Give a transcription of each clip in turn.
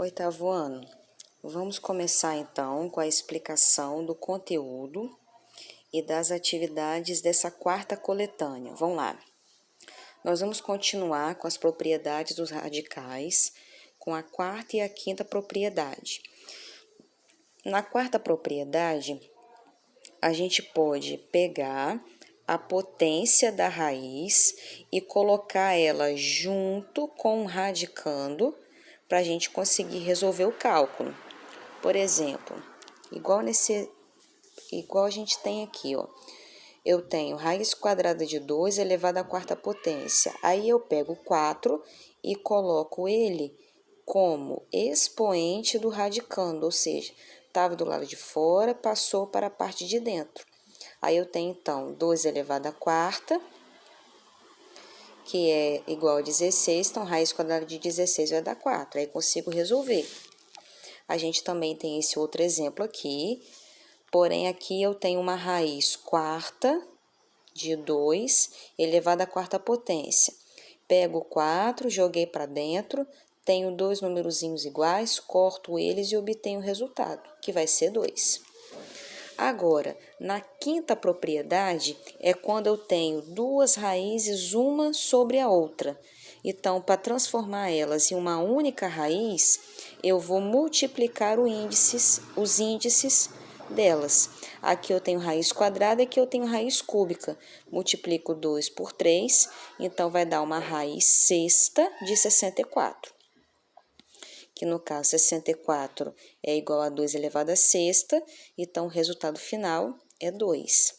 Oitavo ano. Vamos começar então com a explicação do conteúdo e das atividades dessa quarta coletânea. Vamos lá. Nós vamos continuar com as propriedades dos radicais, com a quarta e a quinta propriedade. Na quarta propriedade, a gente pode pegar a potência da raiz e colocar ela junto com o radicando para a gente conseguir resolver o cálculo. Por exemplo, igual a gente tem aqui, ó. Eu tenho raiz quadrada de 2 elevado à quarta potência. Aí eu pego 4 e coloco ele como expoente do radicando, ou seja, estava do lado de fora, passou para a parte de dentro. Aí eu tenho, então, 2 elevado à quarta, que é igual a 16, então raiz quadrada de 16 vai dar 4, aí consigo resolver. A gente também tem esse outro exemplo aqui, porém aqui eu tenho uma raiz quarta de 2 elevado à quarta potência. Pego 4, joguei para dentro, tenho dois numerozinhos iguais, corto eles e obtenho o resultado, que vai ser 2. Agora, na quinta propriedade, é quando eu tenho duas raízes, uma sobre a outra. Então, para transformar elas em uma única raiz, eu vou multiplicar os índices delas. Aqui eu tenho raiz quadrada e aqui eu tenho raiz cúbica. Multiplico 2 por 3, então vai dar uma raiz sexta de 64. Que no caso 64 é igual a 2 elevado a sexta, então o resultado final é 2.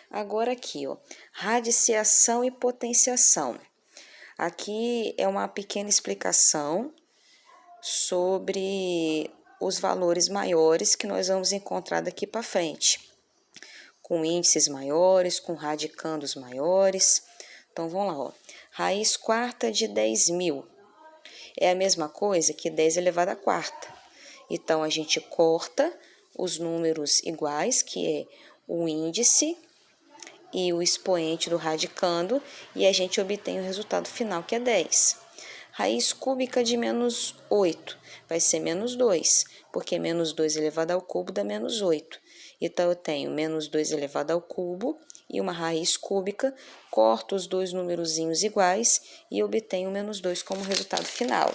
Agora aqui, ó, radiciação e potenciação. Aqui é uma pequena explicação sobre os valores maiores que nós vamos encontrar daqui para frente, com índices maiores, com radicandos maiores. Então, vamos lá, ó. Raiz quarta de 10.000. É a mesma coisa que 10 elevado à quarta. Então, a gente corta os números iguais, que é o índice e o expoente do radicando, e a gente obtém o resultado final, que é 10. Raiz cúbica de menos 8 vai ser menos 2, porque menos 2 elevado ao cubo dá menos 8. Então, eu tenho menos 2 elevado ao cubo e uma raiz cúbica, corto os dois numerozinhos iguais e obtenho menos 2 como resultado final.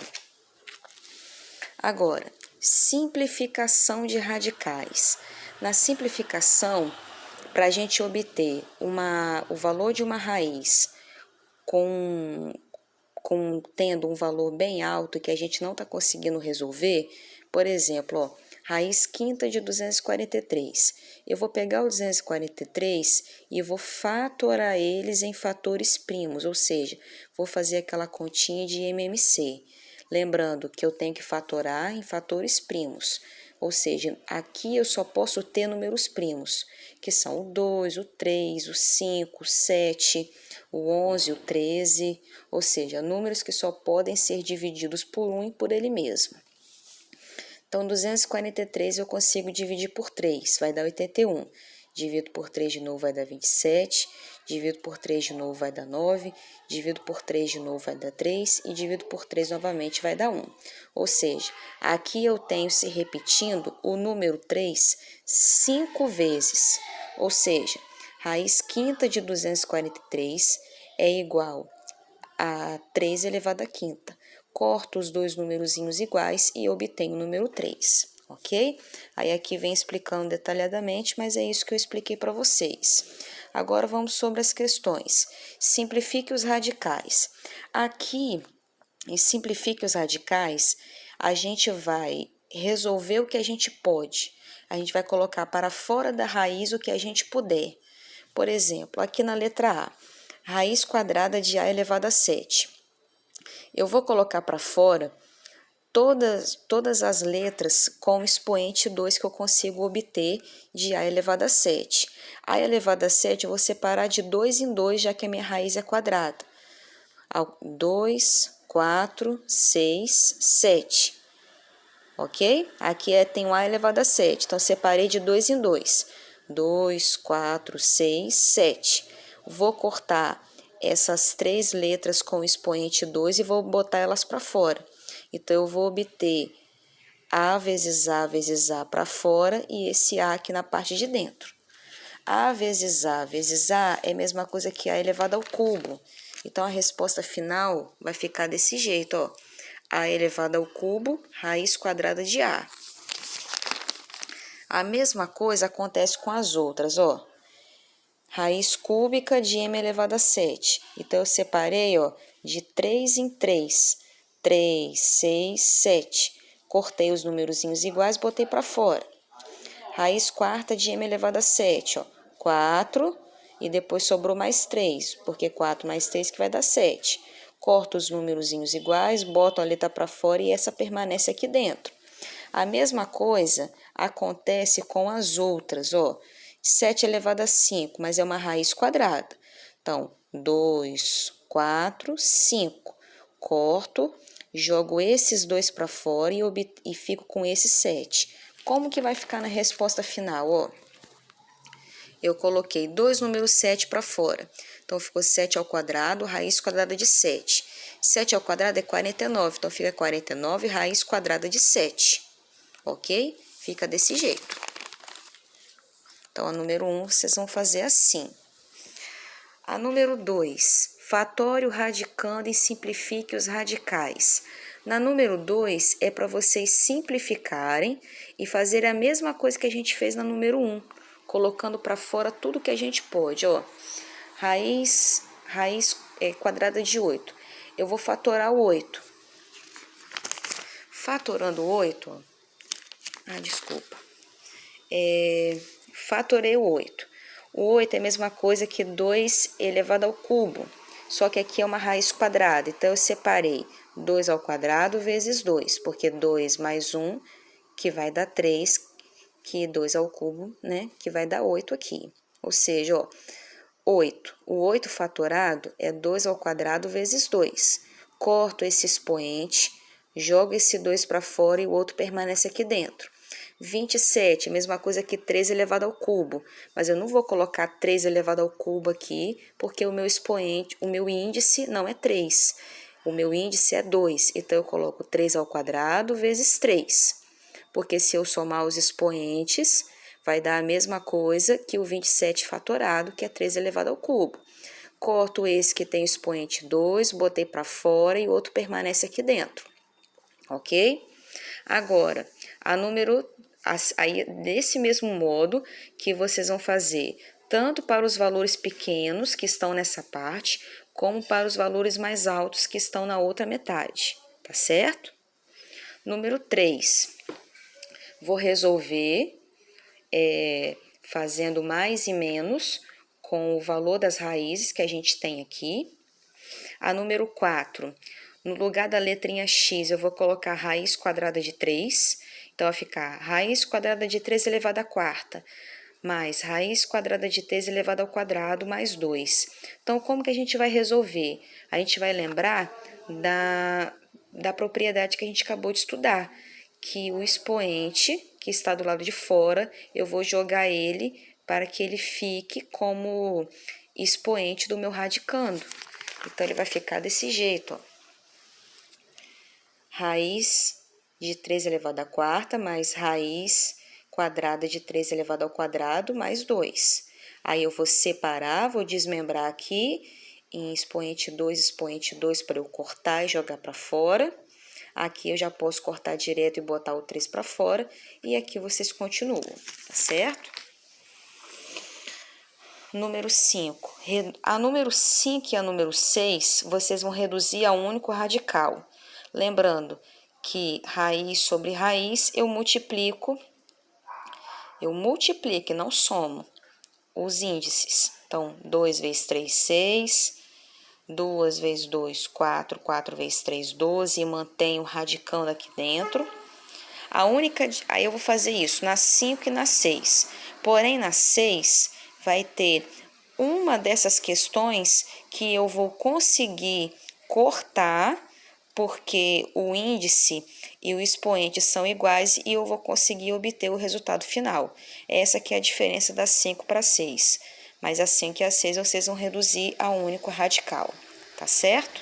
Agora, simplificação de radicais. Na simplificação, para a gente obter o valor de uma raiz tendo um valor bem alto que a gente não está conseguindo resolver, por exemplo, ó, raiz quinta de 243. Eu vou pegar o 243 e vou fatorar eles em fatores primos, ou seja, vou fazer aquela continha de MMC. Lembrando que eu tenho que fatorar em fatores primos, ou seja, aqui eu só posso ter números primos, que são o 2, o 3, o 5, o 7, o 11, o 13, ou seja, números que só podem ser divididos por 1 e por ele mesmo. Então, 243 eu consigo dividir por 3, vai dar 81. Divido por 3 de novo, vai dar 27. Divido por 3 de novo, vai dar 9. Divido por 3 de novo, vai dar 3. E divido por 3 novamente, vai dar 1. Ou seja, aqui eu tenho se repetindo o número 3 5 vezes. Ou seja, raiz quinta de 243 é igual a 3 elevado à quinta. Corto os dois numerozinhos iguais e obtenho o número 3, ok? Aí aqui vem explicando detalhadamente, mas é isso que eu expliquei para vocês. Agora vamos sobre as questões. Simplifique os radicais. Aqui, em simplifique os radicais, a gente vai resolver o que a gente pode. A gente vai colocar para fora da raiz o que a gente puder. Por exemplo, aqui na letra A, raiz quadrada de A elevado a 7. Eu vou colocar para fora todas as letras com expoente 2 que eu consigo obter de A elevado a 7. A elevado a 7 eu vou separar de 2 em 2, já que a minha raiz é quadrada. 2, 4, 6, 7. Ok? Aqui tem o A elevado a 7, então separei de 2 em 2. 2, 4, 6, 7. Vou cortar essas três letras com expoente 2 e vou botar elas para fora. Então, eu vou obter A vezes A para fora e esse A aqui na parte de dentro. A vezes A é a mesma coisa que A elevado ao cubo. Então, a resposta final vai ficar desse jeito, ó. A elevado ao cubo, raiz quadrada de A. A mesma coisa acontece com as outras, ó. Raiz cúbica de m elevado a 7. Então, eu separei, ó, de 3 em 3. 3, 6, 7. Cortei os numerozinhos iguais, botei para fora. Raiz quarta de m elevado a 7, ó. 4, e depois sobrou mais 3, porque 4 mais 3 que vai dar 7. Corto os numerozinhos iguais, boto a letra para fora e essa permanece aqui dentro. A mesma coisa acontece com as outras, ó. 7 elevado a 5, mas é uma raiz quadrada. Então, 2, 4, 5. Corto, jogo esses dois para fora e fico com esse 7. Como que vai ficar na resposta final, ó? Eu coloquei dois números 7 para fora. Então, ficou 7 ao quadrado, raiz quadrada de 7. 7 ao quadrado é 49, então fica 49 raiz quadrada de 7. Ok? Fica desse jeito. Então, a número 1 vocês vão fazer assim. A número 2, fatório radicando e simplifique os radicais. Na número 2, é para vocês simplificarem e fazer a mesma coisa que a gente fez na número 1. Colocando para fora tudo que a gente pode, ó. Raiz quadrada de 8. Eu vou fatorar o 8. Fatorando o 8, fatorei o 8. O 8 é a mesma coisa que 2 elevado ao cubo, só que aqui é uma raiz quadrada. Então, eu separei 2 ao quadrado vezes 2, porque 2 mais 1, que vai dar 3, que 2 ao cubo, né, que vai dar 8 aqui. Ou seja, ó, 8. O 8 fatorado é 2 ao quadrado vezes 2. Corto esse expoente, jogo esse 2 para fora e o outro permanece aqui dentro. 27, mesma coisa que 3 elevado ao cubo, mas eu não vou colocar 3 elevado ao cubo aqui, porque o meu expoente, o meu índice não é 3. O meu índice é 2, então eu coloco 3 ao quadrado vezes 3. Porque se eu somar os expoentes, vai dar a mesma coisa que o 27 fatorado, que é 3 elevado ao cubo. Corto esse que tem expoente 2, botei para fora e o outro permanece aqui dentro. Ok? Agora, aí, desse mesmo modo que vocês vão fazer tanto para os valores pequenos que estão nessa parte, como para os valores mais altos que estão na outra metade, tá certo? Número 3. Vou resolver fazendo mais e menos com o valor das raízes que a gente tem aqui. A número 4, no lugar da letrinha x, eu vou colocar raiz quadrada de 3. Então, vai ficar raiz quadrada de 3 elevado à quarta, mais raiz quadrada de 3 elevado ao quadrado, mais 2. Então, como que a gente vai resolver? A gente vai lembrar da propriedade que a gente acabou de estudar, que o expoente, que está do lado de fora, eu vou jogar ele para que ele fique como expoente do meu radicando. Então, ele vai ficar desse jeito, ó. Raiz de 3 elevado à quarta, mais raiz quadrada de 3 elevado ao quadrado, mais 2. Aí, eu vou separar, vou desmembrar aqui em expoente 2 para eu cortar e jogar para fora. Aqui eu já posso cortar direto e botar o 3 para fora. E aqui vocês continuam, tá certo? Número 5. A número 5 e a número 6, vocês vão reduzir a um único radical. Lembrando que raiz sobre raiz eu multiplico e não somo os índices. Então, 2 vezes 3, 6. 2 vezes 2, 4, 4 vezes 3, 12, e mantenho radicando aqui dentro. Aí eu vou fazer isso na 5 e na 6. Porém, na 6 vai ter uma dessas questões que eu vou conseguir cortar, porque o índice e o expoente são iguais e eu vou conseguir obter o resultado final. Essa aqui é a diferença da 5 para 6. Mas a 5 e a 6 vocês vão reduzir a um único radical, tá certo?